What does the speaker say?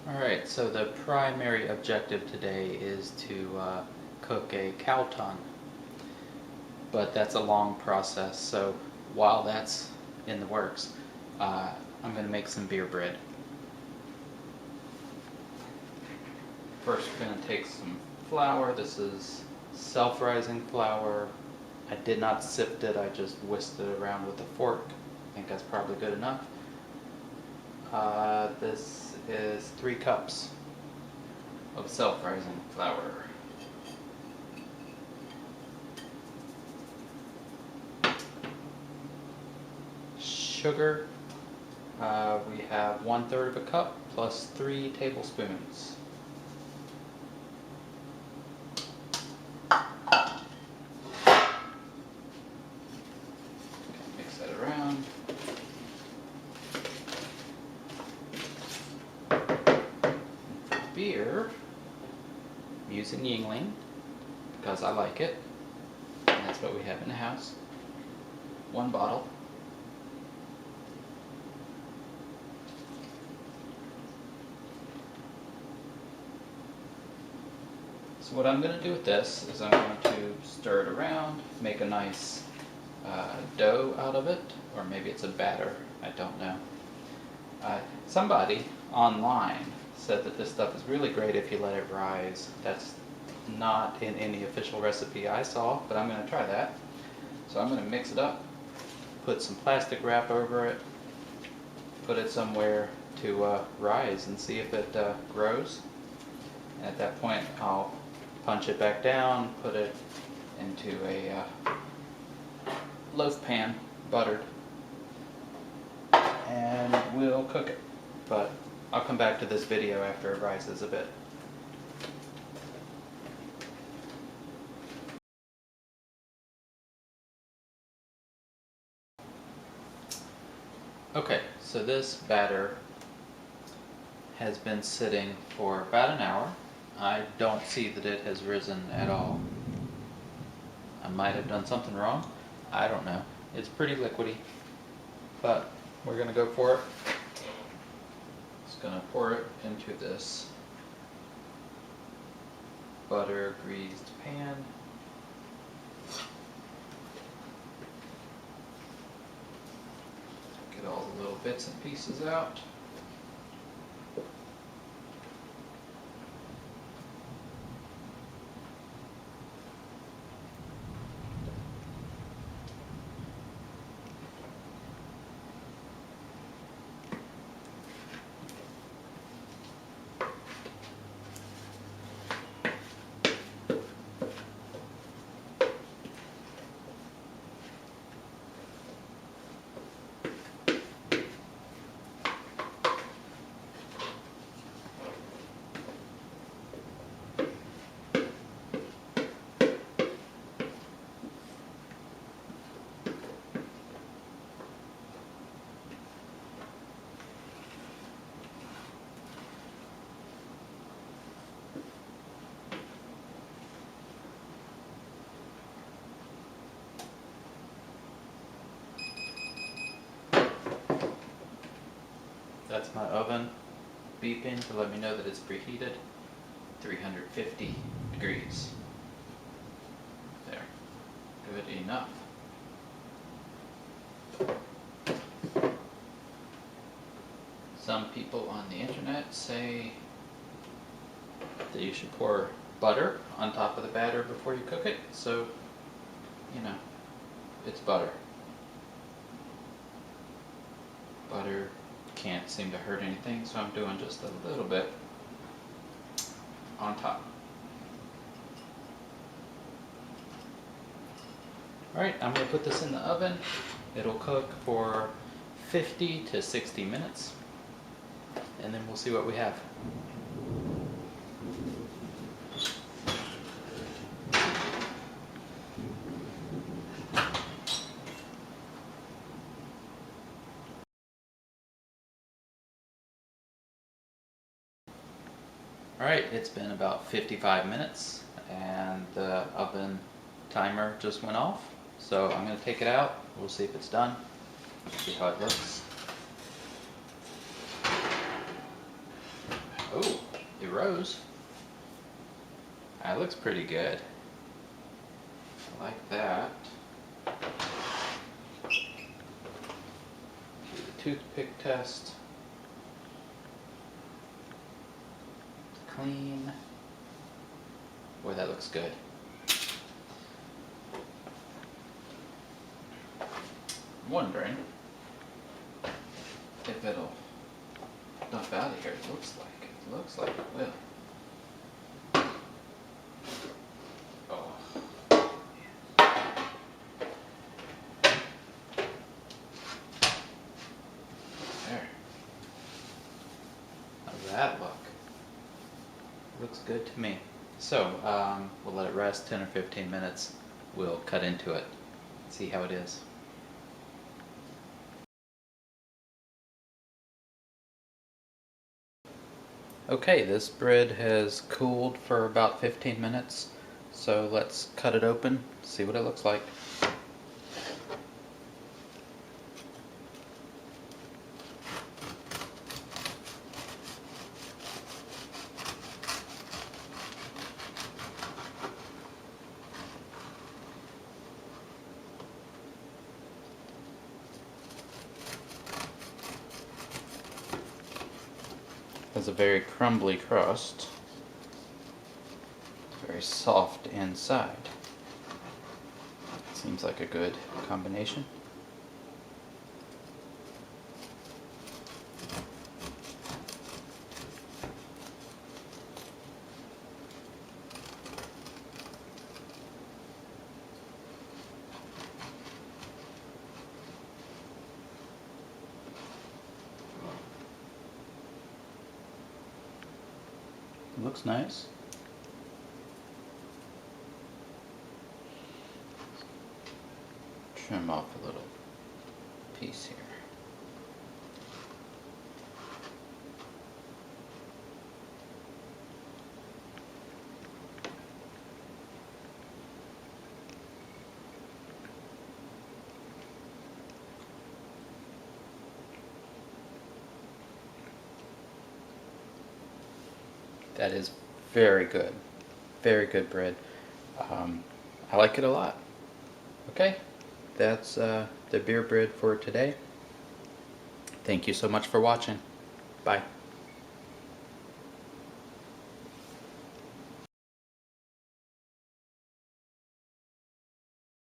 Alright, so the primary objective today is to cook a cow tongue, but that's a long process, so while that's in the works, I'm going to make some beer bread. First we're going to take some flour. This is self-rising flour. I did not sift it, I just whisked it around with a fork. I think that's probably good enough. This is 3 cups of self-rising flour. Sugar, we have 1/3 of a cup plus 3 tablespoons. Mix that around. For beer, I'm using Yingling because I like it, and that's what we have in the house. 1 bottle. So what I'm going to do with this is I'm going to stir it around, make a nice dough out of it, or maybe it's a batter, I don't know. Somebody online said that this stuff is really great if you let it rise. That's not in any official recipe I saw, but I'm going to try that. So I'm going to mix it up, put some plastic wrap over it, put it somewhere to rise and see if it grows. And at that point I'll punch it back down, put it into a loaf pan, buttered, and we'll cook it. But I'll come back to this video after it rises a bit. Okay, so this batter has been sitting for about an hour. I don't see that it has risen at all. I might have done something wrong. I don't know. It's pretty liquidy, but we're going to go for it. Just going to pour it into this butter greased pan. Get all the little bits and pieces out. That's my oven beeping to let me know that it's preheated. 350 degrees. There. Good enough. Some people on the internet say that you should pour butter on top of the batter before you cook it, so, you know, it's butter. Butter can't seem to hurt anything, so I'm doing just a little bit on top. Alright, I'm going to put this in the oven. It'll cook for 50 to 60 minutes, and then we'll see what we have. Alright, it's been about 55 minutes and the oven timer just went off. So I'm going to take it out. We'll see if it's done. See how it looks. few rows. That looks pretty good. I like that. Do the toothpick test. Clean. Boy, that looks good. I'm wondering if it'll dump out of here. It looks like it will. Oh. There. How's that look? Looks good to me. So, we'll let it rest 10 or 15 minutes. We'll cut into it, see how it is. Okay, this bread has cooled for about 15 minutes, so let's cut it open, see what it looks like. Has a very crumbly crust, very soft inside. Seems like a good combination. Looks nice. Trim off a little piece here. That is very good. Very good bread. I like it a lot. Okay, that's the beer bread for today. Thank you so much for watching. Bye.